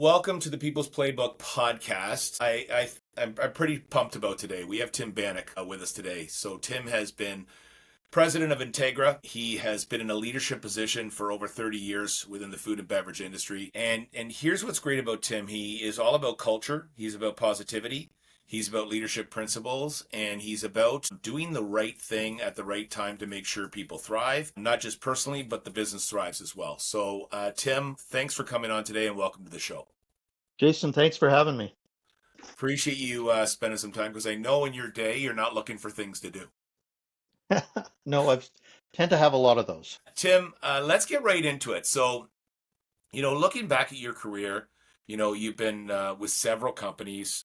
Welcome to the People's Playbook podcast. I'm pretty pumped about today. We have Tim Banick with us today. So Tim has been president of Integra. He has been in a leadership position for over 30 years within the food and beverage industry. And here's what's great about Tim. He is all about culture. He's about positivity. He's about leadership principles, and he's about doing the right thing at the right time to make sure people thrive, not just personally, but the business thrives as well. So, Tim, thanks for coming on today and welcome to the show. Jason, thanks for having me. Appreciate you spending some time because I know in your day you're not looking for things to do. No, I tend to have a lot of those. Tim, let's get right into it. So, looking back at your career, you've been with several companies,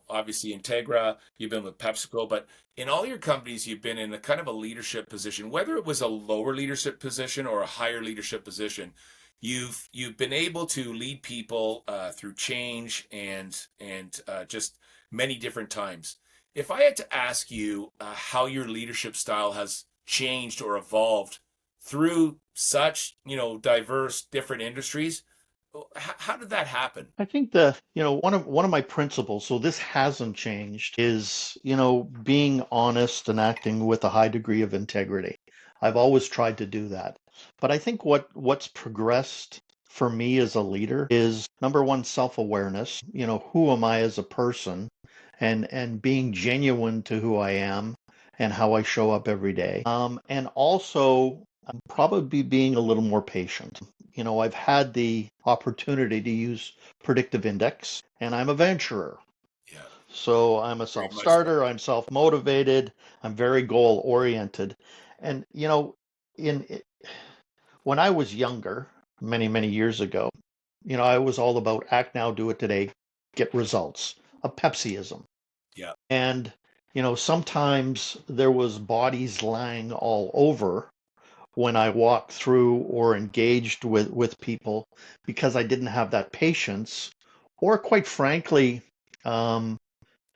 obviously Integra, you've been with PepsiCo, but in all your companies, you've been in a kind of a leadership position, whether it was a lower leadership position or a higher leadership position. You've been able to lead people through change and just many different times. If I had to ask you how your leadership style has changed or evolved through such diverse different industries, how did that happen? I think one of my principles, so this hasn't changed, is, being honest and acting with a high degree of integrity. I've always tried to do that. But I think what's progressed for me as a leader is number one, self-awareness. Who am I as a person, and being genuine to who I am and how I show up every day. And also probably being a little more patient. I've had the opportunity to use predictive index, and I'm a venturer. Yeah, So I'm a very much so. self-starter, I'm self-motivated, I'm very goal-oriented. And, in when I was younger, many, many years ago, I was all about act now, do it today, get results, a Pepsiism. Yeah, And, sometimes there was bodies lying all over when I walked through or engaged with people because I didn't have that patience, or quite frankly, um,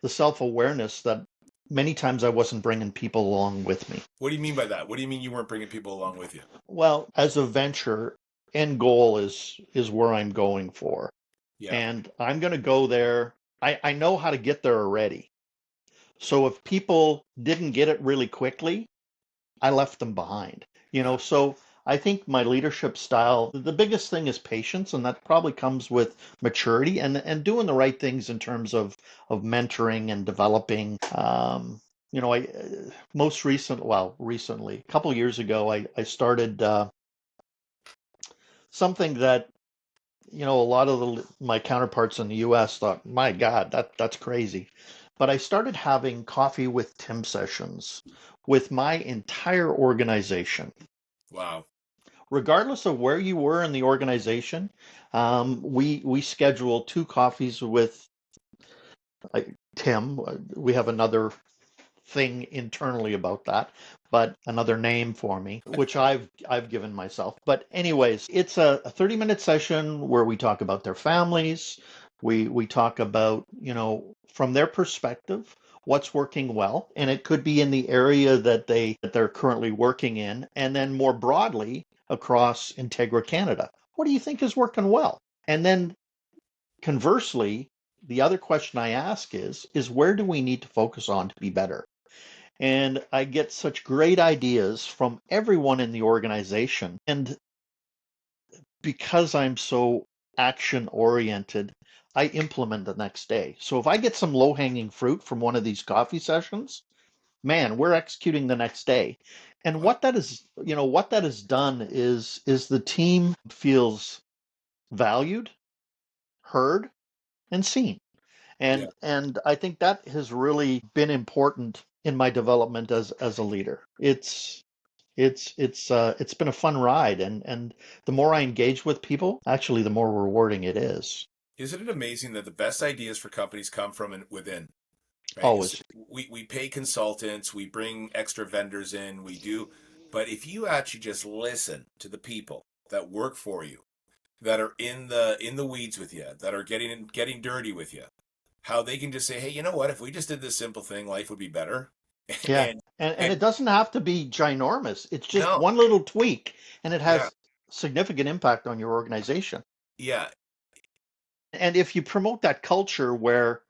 the self-awareness that many times I wasn't bringing people along with me. what do you mean by that? What do you mean you weren't bringing people along with you? Well, as a venture, end goal is where I'm going for. Yeah, And I'm going to go there. I know how to get there already. So if people didn't get it really quickly, I left them behind. yeah, So I think my leadership style, the biggest thing is patience, and that probably comes with maturity and doing the right things in terms of mentoring and developing. I recently, a couple years ago, I started something that a lot of my counterparts in the U.S. thought, my God, that's crazy. But I started having coffee with Tim sessions with my entire organization, wow, regardless of where you were in the organization. We schedule two coffees with Tim. We have another thing internally about that, but another name for me, which I've given myself. But anyways, it's a 30-minute session where we talk about their families. We talk about, from their perspective, what's working well, and it could be in the area that they're currently working in, and then more broadly across Integra Canada. What do you think is working well? And then conversely, the other question I ask is where do we need to focus on to be better? And I get such great ideas from everyone in the organization. And because I'm so action oriented, I implement the next day. So if I get some low hanging fruit from one of these coffee sessions, man, we're executing the next day. And wow, what that has done is the team feels valued, heard, and seen. yeah. And I think that has really been important in my development as a leader. It's been a fun ride, and the more I engage with people, actually the more rewarding it is. Isn't it amazing that the best ideas for companies come from within? Right? Always. We pay consultants, we bring extra vendors in, we do, but if you actually just listen to the people that work for you, that are in the weeds with you, that are getting dirty with you, how they can just say, hey, you know what? If we just did this simple thing, life would be better. Yeah. and And and it doesn't have to be ginormous. It's just no, one little tweak, and it yeah, has significant impact on your organization. yeah. and if you promote that culture where,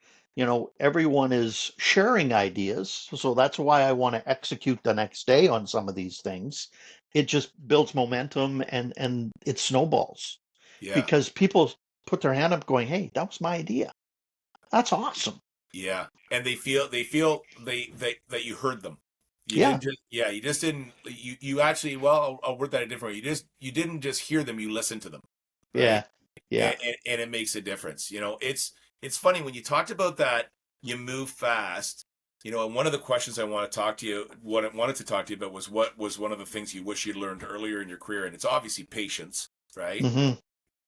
everyone is sharing ideas, so that's why I want to execute the next day on some of these things. It just builds momentum and it snowballs Yeah. because people put their hand up going, "Hey, that was my idea. That's awesome." Yeah, and they feel they that you heard them. You Yeah, didn't just yeah, you just didn't you actually well I'll word that a different way. You didn't just hear them, you listened to them, right? yeah, yeah. And it makes a difference. It's funny when you talked about that you move fast. And one of the questions I want to talk to you, what I wanted to talk to you about was what was one of the things you wish you learned earlier in your career, and it's obviously patience, right? hmm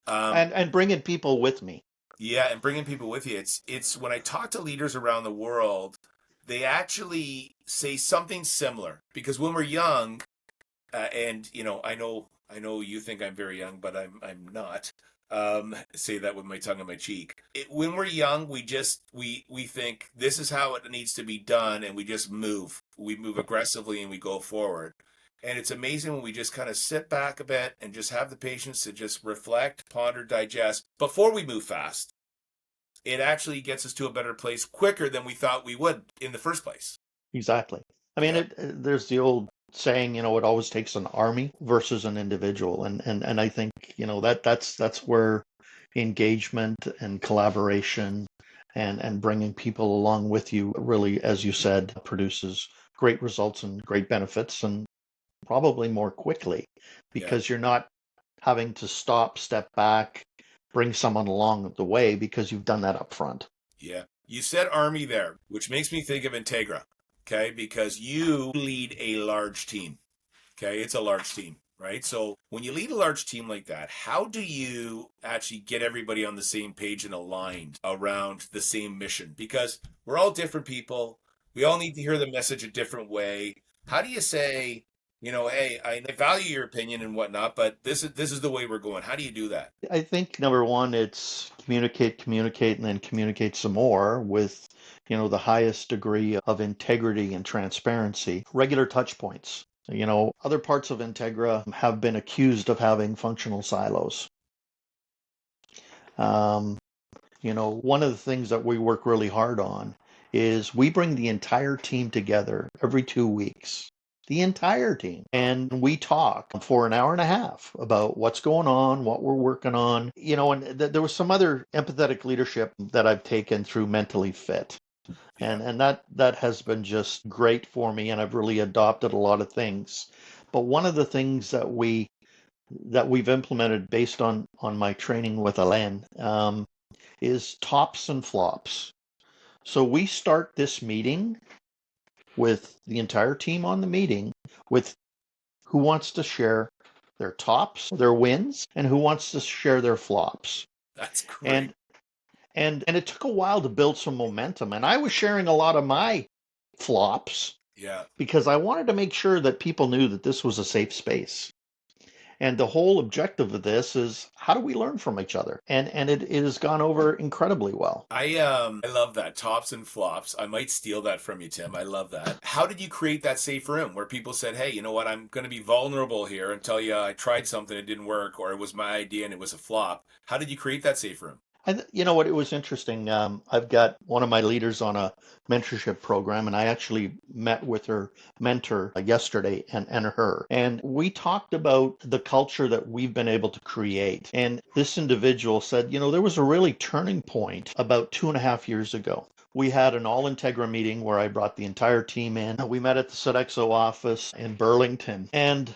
Um, And bringing people with me. yeah, and bringing people with you. It's when I talk to leaders around the world, they actually say something similar because when we're young, and I know you think I'm very young, but I'm not. Say that with my tongue in my cheek. When we're young, we think this is how it needs to be done, and we just move. We move aggressively and we go forward. And it's amazing when we just kind of sit back a bit and just have the patience to just reflect, ponder, digest before we move fast. It actually gets us to a better place quicker than we thought we would in the first place. Exactly. I mean, Yeah, there's the old saying, it always takes an army versus an individual, and I think, that's where engagement and collaboration and bringing people along with you really, as you said, produces great results and great benefits, and probably more quickly yeah, because you're not having to stop, step back, bring someone along the way because you've done that up front. yeah. You said Army there, which makes me think of Integra, okay? Because you lead a large team, okay? It's a large team, right? So when you lead a large team like that, how do you actually get everybody on the same page and aligned around the same mission? Because we're all different people. We all need to hear the message a different way. How do you say, hey, I value your opinion and whatnot, but this is the way we're going. How do you do that? I think number one, it's communicate, communicate, and then communicate some more with, the highest degree of integrity and transparency. Regular touch points. Other parts of Integra have been accused of having functional silos. Um, one of the things that we work really hard on is we bring the entire team together every 2 weeks. The entire team. And we talk for an hour and a half about what's going on, what we're working on. And there was some other empathetic leadership that I've taken through Mentally Fit. Yeah, And that has been just great for me, and I've really adopted a lot of things. But one of the things that we've implemented based on my training with Alain, is tops and flops. So we start this meeting with the entire team on the meeting with who wants to share their tops, their wins, and who wants to share their flops. that's great. And and it took a while to build some momentum. And I was sharing a lot of my flops Yeah, because I wanted to make sure that people knew that this was a safe space. And the whole objective of this is how do we learn from each other? And it has gone over incredibly well. I love that tops and flops. I might steal that from you, Tim. I love that. How did you create that safe room where people said, "Hey, you know what? I'm going to be vulnerable here and tell you I tried something, it didn't work, or it was my idea and it was a flop." How did you create that safe room? You know what? It was interesting. I've got one of my leaders on a mentorship program, and I actually met with her mentor yesterday and her. And we talked about the culture that we've been able to create. And this individual said, there was a really turning point about 2.5 years ago. We had an all Integra meeting where I brought the entire team in. We met at the Sodexo office in Burlington. And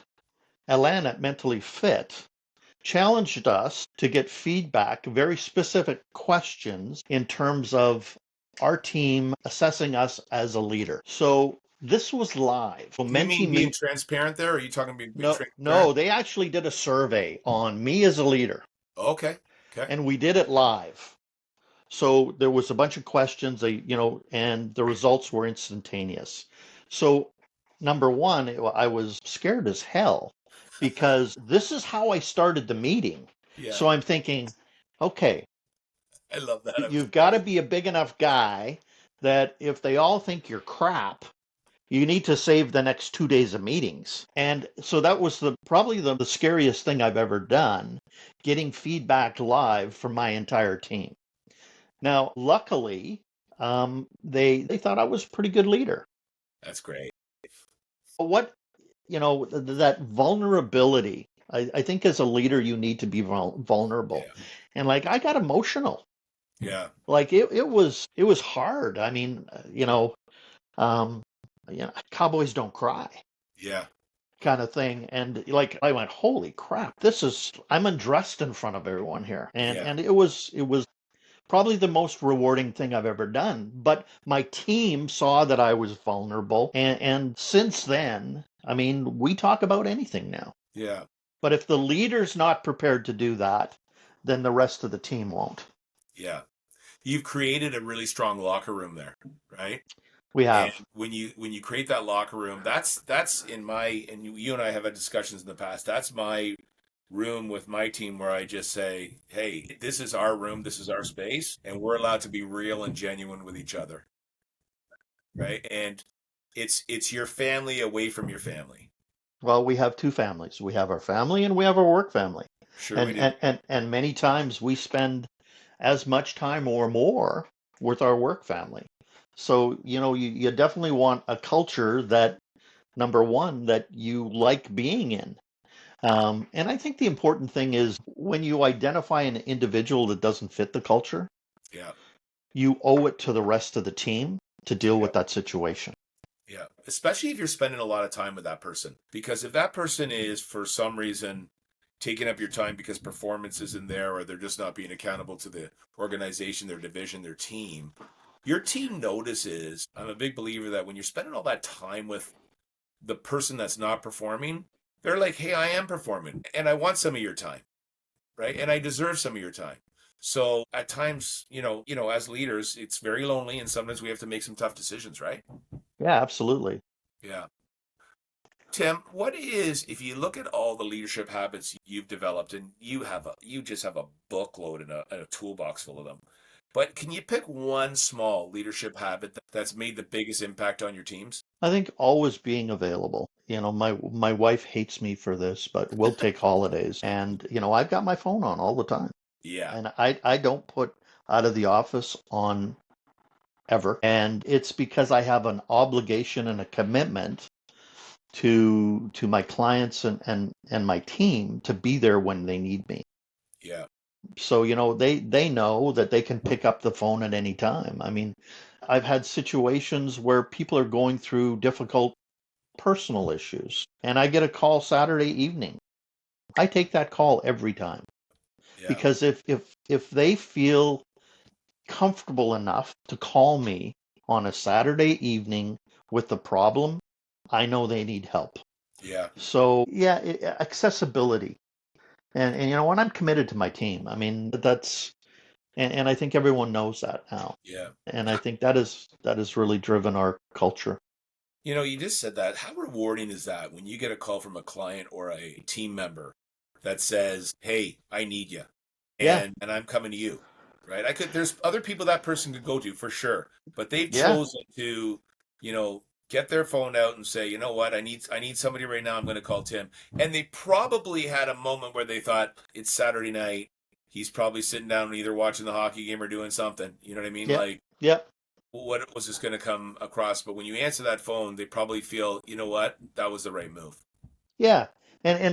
Alan at Mentally Fit challenged us to get feedback, very specific questions in terms of our team assessing us as a leader. So this was live. So Do you Menti mean being me. transparent there? Or are you talking being No, transparent? no, they actually did a survey on me as a leader, Okay. Okay. and we did it live. So there was a bunch of questions, and the results were instantaneous. So number one, I was scared as hell because this is how I started the meeting. Yeah. So I'm thinking, okay, I love that. I'm you've got to be a big enough guy that if they all think you're crap, you need to save the next 2 days of meetings. And so that was probably the scariest thing I've ever done, getting feedback live from my entire team. Now, luckily, they thought I was a pretty good leader. That's great. What, that vulnerability, I think as a leader, you need to be vulnerable. Yeah. And like, I got emotional. Yeah. Like it was hard. I mean, um, cowboys don't cry Yeah. kind of thing. And like, I went, holy crap, I'm undressed in front of everyone here. And, Yeah. and it was probably the most rewarding thing I've ever done. But my team saw that I was vulnerable. And since then, I mean, we talk about anything now. Yeah. But if the leader's not prepared to do that, then the rest of the team won't. Yeah. You've created a really strong locker room there, right? We And have. when you create that locker room, that's in my, and you and I have had discussions in the past. That's my room with my team where I just say, "Hey, this is our room, this is our space, and we're allowed to be real and genuine with each other." Right? And it's your family away from your family. Well, we have two families. We have our family and we have our work family. Sure we And do. and many times we spend as much time or more with our work family. So, you definitely want a culture that, number one, that you like being in. And I think the important thing is when you identify an individual that doesn't fit the culture, Yeah. you owe it to the rest of the team to deal Yeah. with that situation. Yeah. Especially if you're spending a lot of time with that person. Because if that person is for some reason taking up your time because performance isn't there or they're just not being accountable to the organization, their division, their team, your team notices. I'm a big believer that when you're spending all that time with the person that's not performing, they're like, "Hey, I am performing and I want some of your time, right? And I deserve some of your time." So at times, as leaders, it's very lonely and sometimes we have to make some tough decisions, right? Yeah, absolutely. Yeah. Tim, what is, if you look at all the leadership habits you've developed, and you just have a bookload and a toolbox full of them, but can you pick one small leadership habit that's made the biggest impact on your teams? I think always being available. My wife hates me for this, but we'll take holidays, and I've got my phone on all the time, Yeah, and I don't put out of the office on ever, and it's because I have an obligation and a commitment to my clients and my team to be there when they need me. yeah, So, they know that they can pick up the phone at any time. I mean, I've had situations where people are going through difficult personal issues, and I get a call Saturday evening. I take that call every time yeah, because if they feel comfortable enough to call me on a Saturday evening with the problem, I know they need help. yeah, So, yeah, accessibility. And when I'm committed to my team, I mean, and I think everyone knows that now. yeah. And I think that has really driven our culture. You just said that. How rewarding is that when you get a call from a client or a team member that says, "Hey, I need you," Yeah, and I'm coming to you, right? There's other people that person could go to for sure, but they've yeah, chosen to, get their phone out and say, "You know what? I need somebody right now. I'm going to call Tim." And they probably had a moment where they thought, "It's Saturday night. He's probably sitting down either watching the hockey game or doing something." You know what I mean? yeah, Like, yeah, what was this going to come across? But when you answer that phone, they probably feel, you know what, that was the right move. yeah. And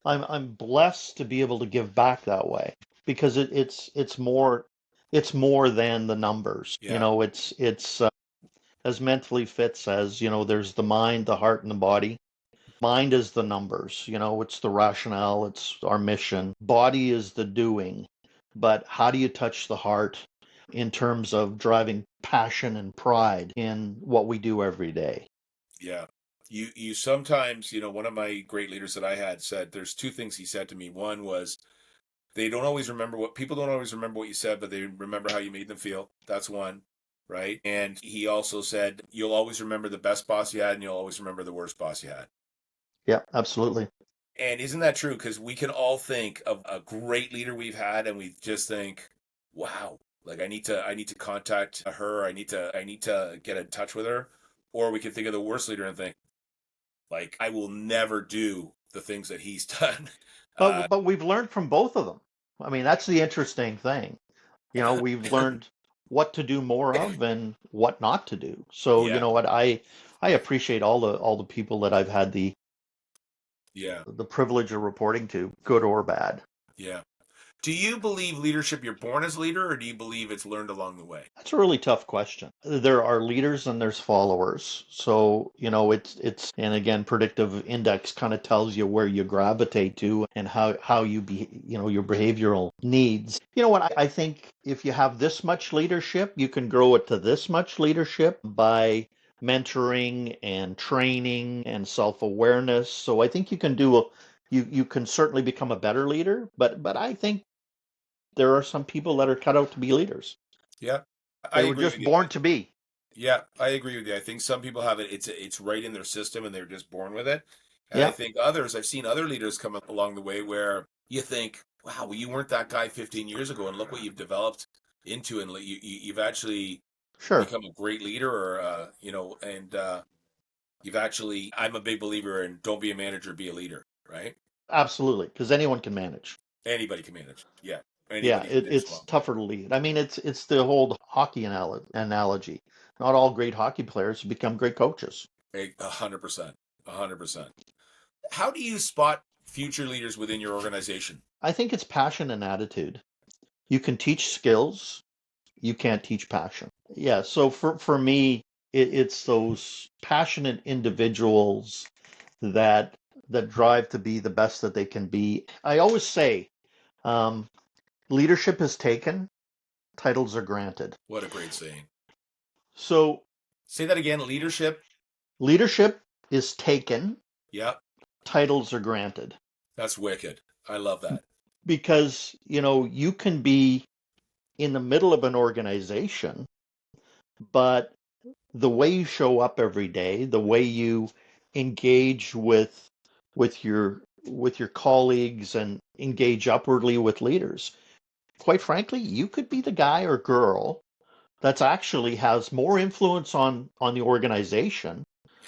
I'm blessed to be able to give back that way because it's more than the numbers. Yeah, It's as Mentally Fit says, there's the mind, the heart, and the body. Mind is the numbers, it's the rationale, it's our mission. Body is the doing. But how do you touch the heart in terms of driving passion and pride in what we do every day? yeah. You sometimes, one of my great leaders that I had said there's two things he said to me. One was they don't always remember what people don't always remember what you said, but they remember how you made them feel. That's one, right? And he also said you'll always remember the best boss you had, and you'll always remember the worst boss you had. Yeah, absolutely. And isn't that true? Because we can all think of a great leader we've had, and we just think, "Wow, like I need to contact her. I need to get in touch with her." Or we can think of the worst leader and think, like, I will never do the things that he's done. But we've learned from both of them. I mean, that's the interesting thing. We've learned what to do more of and what not to do. So, you Yeah, know what, I appreciate all the people that I've had yeah, the privilege of reporting to, good or bad. yeah. Do you believe leadership, you're born as a leader, or do you believe it's learned along the way? That's a really tough question. There are leaders and there's followers. So, and again, predictive index kind of tells you where you gravitate to and how you be, your behavioral needs. You know what? I think if you have this much leadership, you can grow it to this much leadership by mentoring and training and self-awareness. So I think you can certainly become a better leader, but I think there are some people that are cut out to be leaders. Yeah, I They were agree just with you. born to be. Yeah, I agree with you. I think some people have it, it's right in their system and they're just born with it. And I Yeah, think others, I've seen other leaders come up along the way where you think, wow, well, you weren't that guy 15 years ago, and look what you've developed into, and you've actually sure. become a great leader, or you've actually. I'm a big believer in don't be a manager, be a leader, right? Absolutely. Because anyone can manage. Anybody can manage. Yeah, Yeah, anybody can do as it's well. tougher to lead. I mean, it's the whole hockey analogy. Not all great hockey players become great coaches. 100%, 100%. How do you spot future leaders within your organization? I think it's passion and attitude. You can teach skills, you can't teach passion. Yeah, so for me, it's those passionate individuals that drive to be the best that they can be. I always say, um, leadership is taken, titles are granted. What a great saying. So Say that again. Leadership. leadership is taken, Yeah, titles are granted. that's wicked. I love that. Because, you can be in the middle of an organization, but the way you show up every day, the way you engage with your colleagues and engage upwardly with leaders, quite frankly, you could be the guy or girl that's actually has more influence on the organization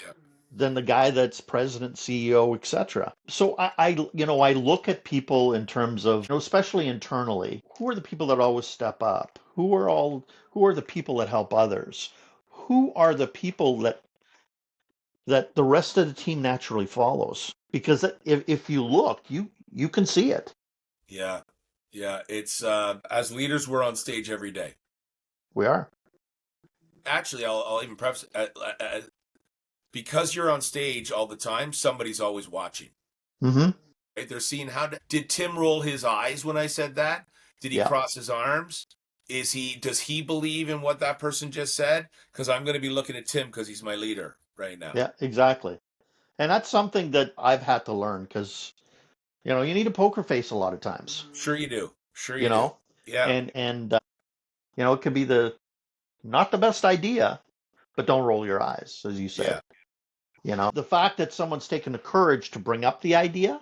Yeah, than the guy that's president, CEO, etc. So I look at people in terms of, especially internally, who are the people that always step up? Who are the people that help others? Who are the people that the rest of the team naturally follows? Because if you look, you can see it. yeah, yeah. It's as leaders, we're on stage every day. We are. Actually, I'll even preface because you're on stage all the time. Somebody's always watching. Mm-hmm. Right? They're seeing did Tim roll his eyes when I said that? Did he Yeah. cross his arms? Does he believe in what that person just said? Because I'm going to be looking at Tim because he's my leader right now. Yeah, exactly. And that's something that I've had to learn because, you need a poker face a lot of times, Sure you do. Sure you you do. know, Yeah. and it could be not the best idea, but don't roll your eyes, as you said. Yeah. The fact that someone's taken the courage to bring up the idea,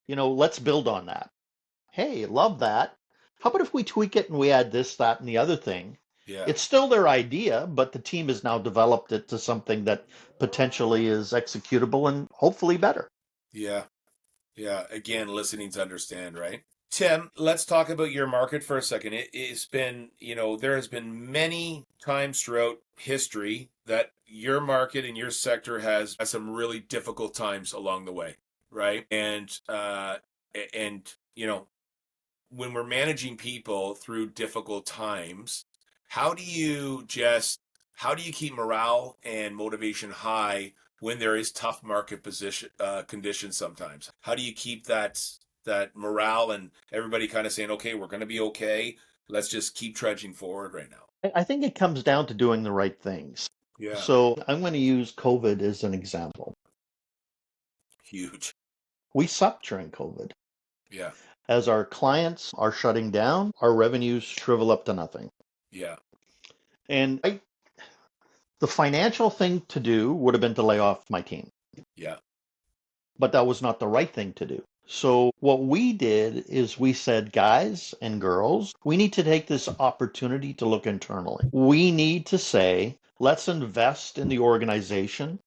let's build on that. Hey, love that. How about if we tweak it and we add this, that, and the other thing? Yeah. It's still their idea, but the team has now developed it to something that potentially is executable and hopefully better. Yeah. Yeah. Again, listening to understand, right? Tim, let's talk about your market for a second. It's been, there has been many times throughout history that your market and your sector has had some really difficult times along the way, right? And when we're managing people through difficult times, how do you just how do you keep morale and motivation high when there is tough market position conditions sometimes? How do you keep that morale and everybody kind of saying, okay, we're going to be okay. Let's just keep trudging forward right now. I think it comes down to doing the right things. Yeah, So I'm going to use COVID as an example. huge. We sucked during COVID. Yeah, As our clients are shutting down, our revenues shrivel up to nothing. yeah, And the financial thing to do would have been to lay off my team, yeah, but that was not the right thing to do. So what we did is we said, guys and girls, we need to take this opportunity to look internally. We need to say, let's invest in the organization.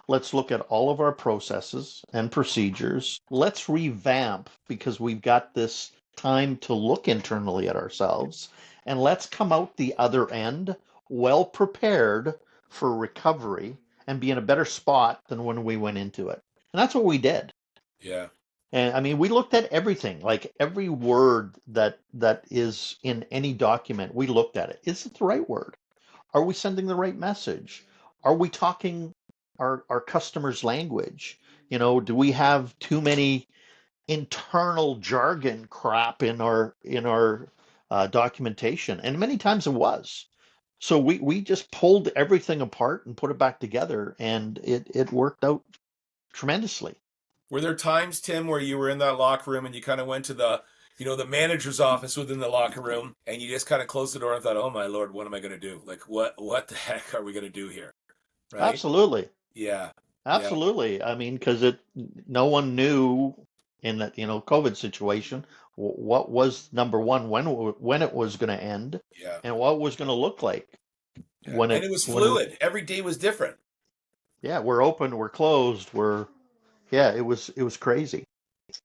Let's look at all of our processes and procedures. Let's revamp because we've got this time to look internally at ourselves, and let's come out the other end well prepared for recovery and be in a better spot than when we went into it. And that's what we did. Yeah. And I mean, we looked at everything, like every word that is in any document, we looked at it. Is it the right word? Are we sending the right message? Are we talking our customers' language? Do we have too many internal jargon crap in our documentation? And many times it was. So we just pulled everything apart and put it back together, and it worked out tremendously. Were there times, Tim, where you were in that locker room and you kind of went to the manager's office within the locker room and you just kind of closed the door and thought, "Oh my Lord, what am I going to do? Like, what the heck are we going to do here?" Right? Absolutely. Yeah. Yeah. Absolutely. I mean, because no one knew in that, COVID situation, what was number one, when it was going to end, Yeah. and what was going to look like Yeah. And it was when it, fluid. Every day was different. yeah, we're open, we're closed, yeah, it was crazy.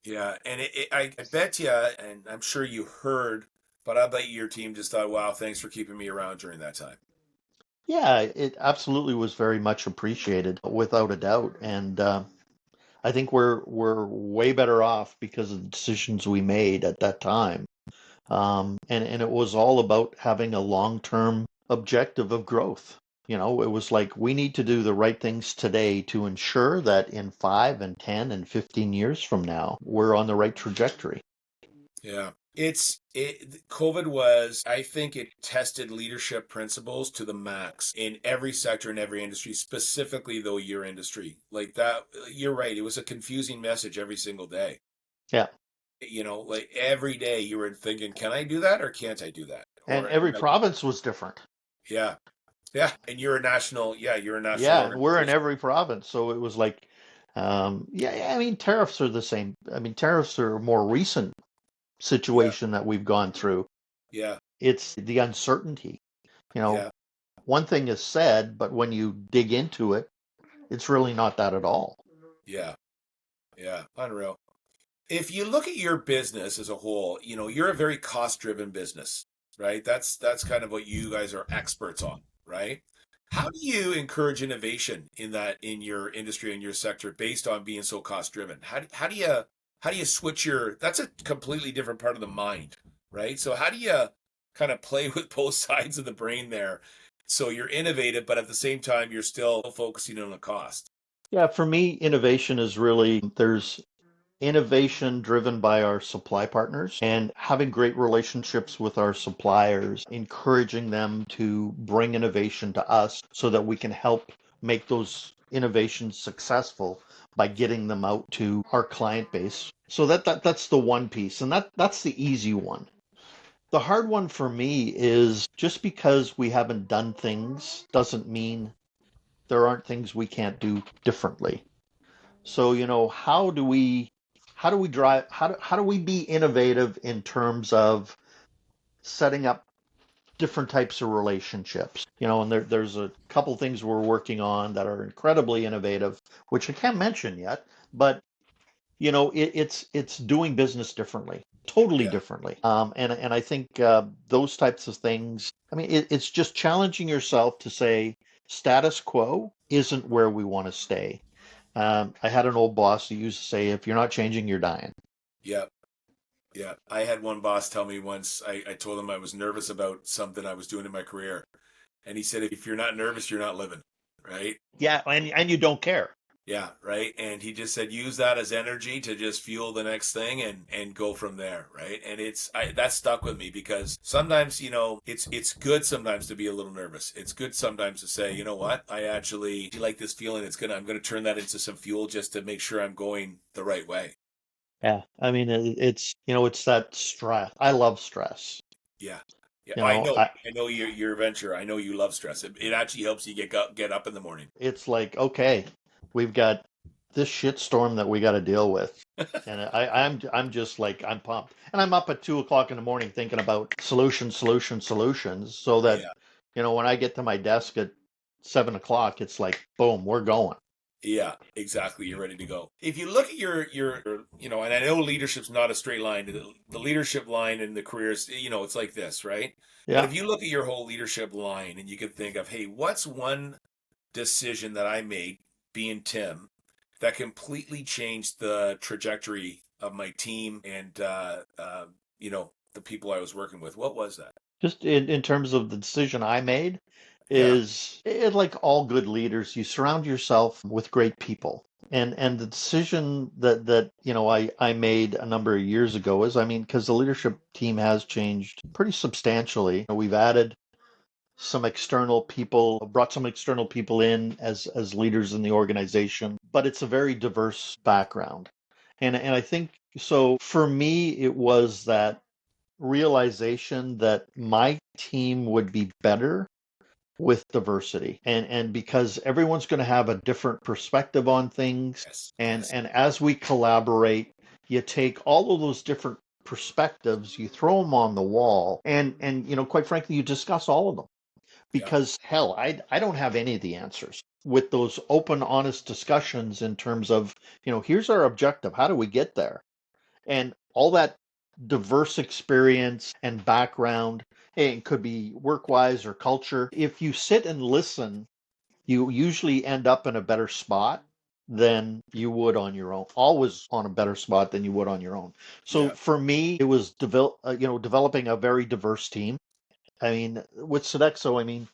Yeah. And I bet you, and I'm sure you heard, but I bet your team just thought, "Wow, thanks for keeping me around during that time." Yeah, it absolutely was very much appreciated, without a doubt. And I think we're way better off because of the decisions we made at that time. And it was all about having a long-term objective of growth. It was like we need to do the right things today to ensure that in 5 and 10 and 15 years from now, we're on the right trajectory. Yeah. COVID was, I think it tested leadership principles to the max in every sector, in every industry, specifically though your industry. Like that, you're right. It was a confusing message every single day. Yeah. Like every day you were thinking, can I do that or can't I do that? And Or every province was different. yeah. Yeah. And you're a national Yeah, and we're in organization. every province, so it was like, yeah, I mean, tariffs are the same. I mean, tariffs are a more recent Yeah. situation that we've gone through. Yeah. It's the uncertainty. You know, Yeah. one thing is said, but when you dig into it, it's really not that at all. Yeah. Yeah. Unreal. If you look at your business as a whole, you're a very cost-driven business, right? That's kind of what you guys are experts on, right? How do you encourage innovation in your industry and your sector based on being so cost-driven? How do you switch that's a completely different part of the mind, right? So how do you kind of play with both sides of the brain there? So you're innovative, but at the same time you're still focusing on the cost. Yeah, for me, innovation is really there's innovation driven by our supply partners and having great relationships with our suppliers, encouraging them to bring innovation to us so that we can help make those innovations successful by getting them out to our client base. So that's the one piece, and that's the easy one. The hard one for me is just because we haven't done things doesn't mean there aren't things we can't do differently. So, how do we be innovative in terms of setting up different types of relationships? And there's a couple things we're working on that are incredibly innovative, which I can't mention yet, but it's doing business differently, totally Yeah, differently. And I think those types of things. I mean, it's just challenging yourself to say status quo isn't where we want to stay. I had an old boss who used to say, "If you're not changing, you're dying." yeah, yeah. I had one boss tell me once, I told him I was nervous about something I was doing in my career. And he said, if you're not nervous, you're not living. Right? Yeah, and you don't care. Yeah, right. And he just said, use that as energy to just fuel the next thing and go from there. Right. And that stuck with me because sometimes, it's good sometimes to be a little nervous. It's good sometimes to say, you know what, I actually like this feeling. I'm going to turn that into some fuel just to make sure I'm going the right way. Yeah, I mean, it's that stress. I love stress. Yeah. Yeah. You I know, know. I I know your adventure. I know you love stress. It actually helps you get up in the morning. it's like, okay, we've got this shit storm that we got to deal with, and I'm just like I'm pumped, and I'm up at 2 o'clock in the morning thinking about solutions, so that Yeah. when I get to my desk at 7 o'clock, it's like boom, we're going. Yeah, exactly. You're ready to go. If you look at and I know leadership's not a straight line. The leadership line in the careers, it's like this, right? But Yeah. if you look at your whole leadership line and you can think of, hey, what's one decision that I made being Tim that completely changed the trajectory of my team and, the people I was working with? What was that? Just in terms of the decision I made, Yeah. is like all good leaders, you surround yourself with great people. And the decision that I made a number of years ago is, I mean, because the leadership team has changed pretty substantially. We've added some external people, brought some external people in as leaders in the organization, but it's a very diverse background. And I think so for me it was that realization that my team would be better with diversity, and because everyone's going to have a different perspective on things, Yes. and Yes. and as we collaborate, you take all of those different perspectives, you throw them on the wall, and quite frankly, you discuss all of them, Yeah. because hell, I don't have any of the answers. With those open, honest discussions in terms of, here's our objective, how do we get there? And all that diverse experience and background. Hey, it could be work wise or culture. If you sit and listen, you usually end up in a better spot than you would on your own. Always on a better spot than you would on your own. So Yeah. for me, it was developing a very diverse team. I mean, with Sodexo, I mean,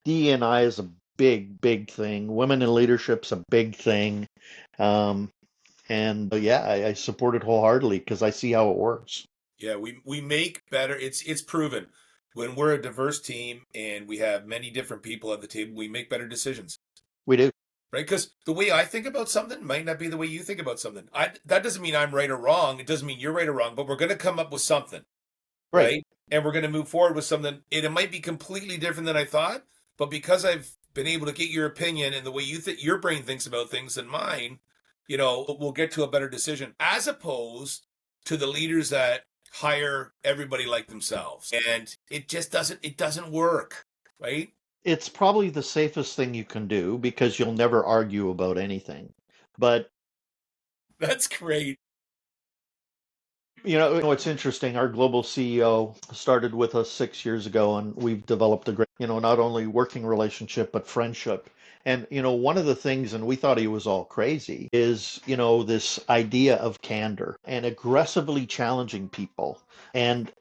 DEI is a big thing. Women in leadership's a big thing. Um, and yeah, I support it wholeheartedly because I see how it works. Yeah, we make better. It's proven when we're a diverse team and we have many different people at the table, we make better decisions, We do. right? Because the way I think about something might not be the way you think about something. That doesn't mean I'm right or wrong. It doesn't mean you're right or wrong. But we're going to come up with something, Right. right? And we're going to move forward with something. And it might be completely different than I thought, but because I've been able to get your opinion and the way you think your brain thinks about things than mine, we'll get to a better decision as opposed to the leaders that hire everybody like themselves. And it doesn't work, right? It's probably the safest thing you can do because you'll never argue about anything. But That's great. it's interesting. Our global CEO started with us 6 years ago, and we've developed a great, not only working relationship but friendship. And one of the things, and we thought he was all crazy, is this idea of candor and aggressively challenging people. And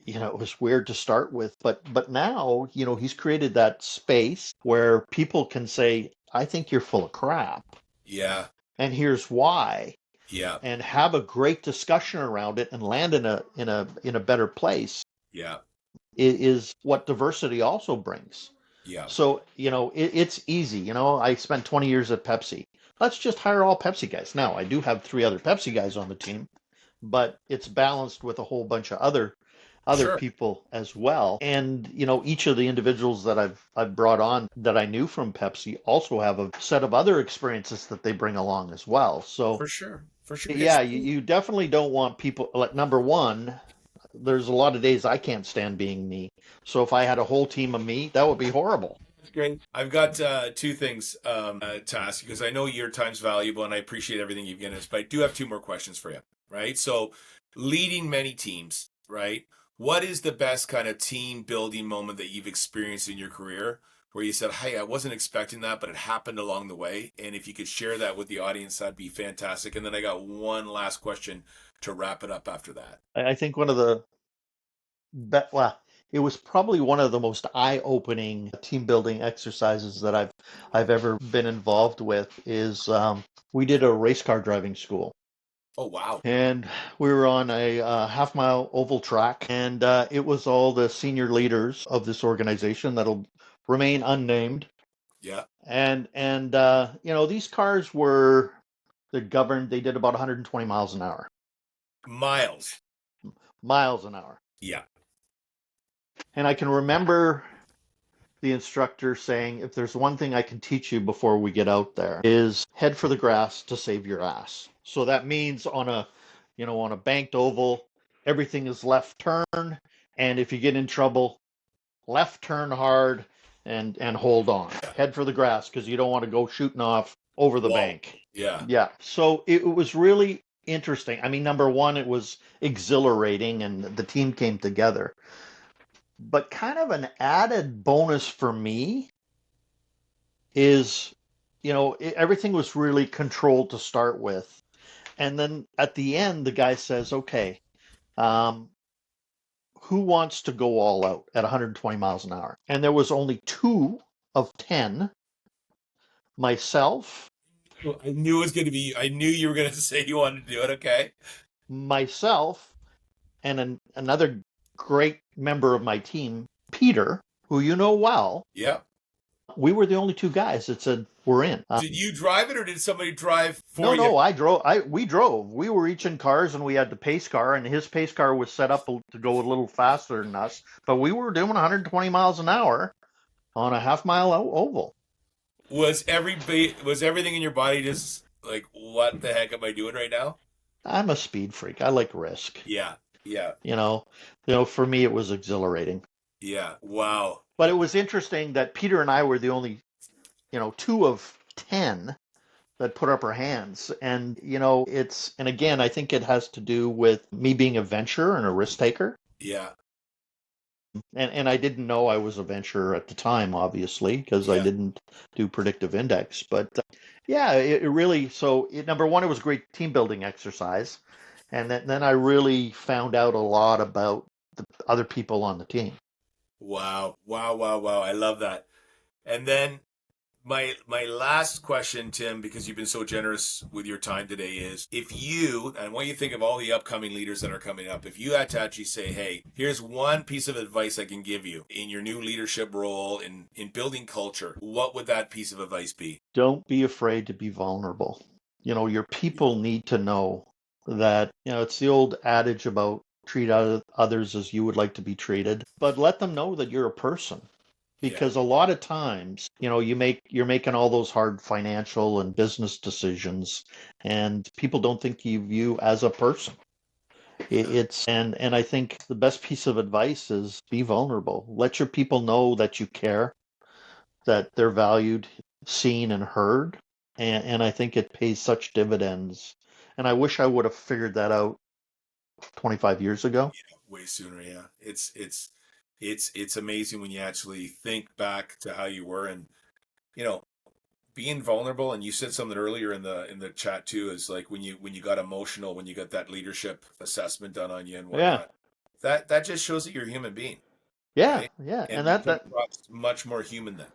it was weird to start with, but now, he's created that space where people can say, I think you're full of crap, Yeah. and here's why, Yeah. and have a great discussion around it and land in a better place Yeah. is what diversity also brings. Yeah. So, it's easy. I spent 20 years at Pepsi. Let's just hire all Pepsi guys. Now, I do have 3 other Pepsi guys on the team, but it's balanced with a whole bunch of other Sure. people as well. And each of the individuals that I've brought on that I knew from Pepsi also have a set of other experiences that they bring along as well. So For sure. For sure. It's yeah, you definitely don't want people like, number one, there's a lot of days I can't stand being me. So if I had a whole team of me, that would be horrible. great. I've got two things to ask you because I know your time's valuable and I appreciate everything you've given us, but I do have two more questions for you, right? So, leading many teams, right? What is the best kind of team building moment that you've experienced in your career where you said, hey, I wasn't expecting that, but it happened along the way? And if you could share that with the audience, that'd be fantastic. And then I got one last question to wrap it up after that. I think one of the well, it was probably one of the most eye-opening team building exercises that I've ever been involved with is we did a race car driving school. Oh, wow. And we were on a half-mile oval track, and it was all the senior leaders of this organization that'll remain unnamed. Yeah. And these cars they're governed. They did about 120 miles an hour. Miles. Miles an hour. Yeah. And I can remember the instructor saying, if there's one thing I can teach you before we get out there is head for the grass to save your ass. So that means on a banked oval, everything is left turn. And if you get in trouble, left turn hard and hold on. Yeah. Head for the grass because you don't want to go shooting off over the Whoa. bank. Yeah. Yeah. So it was really interesting. I mean, number one, it was exhilarating and the team came together. But kind of an added bonus for me is, everything was really controlled to start with. And then at the end, the guy says, okay, um, who wants to go all out at 120 miles an hour? And there was only two of 10, myself, Well, I knew it was going to be. I knew you were going to say you wanted to do it. Okay. myself, and another great member of my team, Peter, who you know well. Yeah. We were the only two guys that said we're in. Did you drive it or did somebody drive No, for you? no, I drove. We drove. We were each in cars, and we had the pace car, and his pace car was set up to go a little faster than us. But we were doing 120 miles an hour on a half mile oval. Was everything in your body just like, what the heck am I doing right now? I'm a speed freak. I like risk. Yeah. Yeah. You know, for me it was exhilarating. Yeah. Wow. But it was interesting that Peter and I were the only, two of 10 that put up our hands. And, and again, I think it has to do with me being a venturer and a risk taker. Yeah. And I didn't know I was a venturer at the time, obviously, because I Yeah. didn't do predictive index. But yeah, it really, number one, it was a great team building exercise. And then I really found out a lot about the other people on the team. Wow. Wow. Wow. Wow. I love that. And then my last question, Tim, because you've been so generous with your time today, is if you, and when you think of all the upcoming leaders that are coming up, if you had to actually say, hey, here's one piece of advice I can give you in your new leadership role in building culture, what would that piece of advice be? Don't be afraid to be vulnerable. Your people need to know that, it's the old adage about treat others as you would like to be treated, but let them know that you're a person. Yeah. Because a lot of times, you're making all those hard financial and business decisions, and people don't think of you as a person. And I think the best piece of advice is be vulnerable. Let your people know that you care, that they're valued, seen, and heard. And I think it pays such dividends. And I wish I would have figured that out 25 years ago. Way sooner. Yeah. It's amazing when you actually think back to how you were and, you know, being vulnerable. And you said something earlier in the chat too, is like when you got emotional, when you got that leadership assessment done on you and Yeah, whatnot, that just shows that you're a human being, yeah, right? yeah. And And you that come that across much more human then.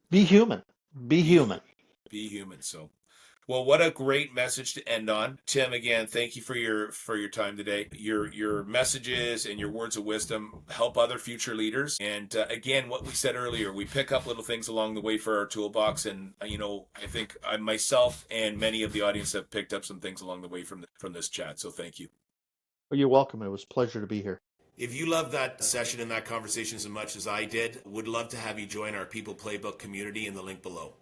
be human, be Be human. human. Be human. So, well, what a great message to end on. Tim, again, thank you for your time today. Your messages and your words of wisdom help other future leaders. And again, what we said earlier, we pick up little things along the way for our toolbox. And I think I myself and many of the audience have picked up some things along the way from this chat. So thank you. Well, you're welcome. It was a pleasure to be here. If you loved that session and that conversation as much as I did, would love to have you join our People Playbook community in the link below.